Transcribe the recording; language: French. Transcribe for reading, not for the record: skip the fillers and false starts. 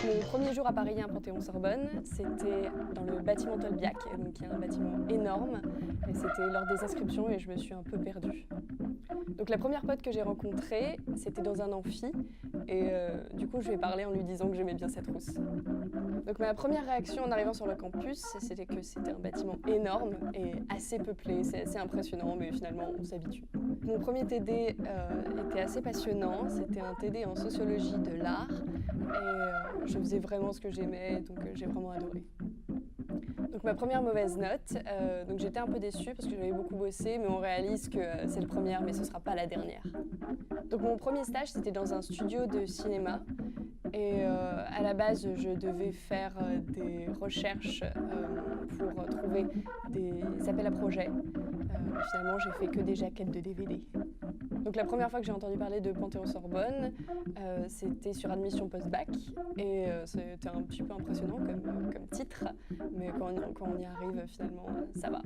Mon premier jour à Paris 1 Panthéon-Sorbonne, c'était dans le bâtiment Tolbiac, donc qui est un bâtiment énorme. Et c'était lors des inscriptions et je me suis un peu perdue. Donc la première pote que j'ai rencontrée, c'était dans un amphi. Et du coup, je lui ai parlé en lui disant que j'aimais bien cette rousse. Donc ma première réaction en arrivant sur le campus, c'était que c'était un bâtiment énorme et assez peuplé. C'est assez impressionnant, mais finalement, on s'habitue. Mon premier TD était assez passionnant. C'était un TD en sociologie de l'art. Et je faisais vraiment ce que j'aimais, donc j'ai vraiment adoré. Donc ma première mauvaise note, donc j'étais un peu déçue parce que j'avais beaucoup bossé, mais on réalise que c'est la première, mais ce ne sera pas la dernière. Donc mon premier stage, c'était dans un studio de cinéma. Et à la base, je devais faire des recherches pour trouver des appels à projets. Finalement, j'ai fait que des jaquettes de DVD. Donc la première fois que j'ai entendu parler de Panthéon-Sorbonne, c'était sur admission post-bac. Et c'était un petit peu impressionnant comme titre, mais quand on y arrive, finalement, ça va.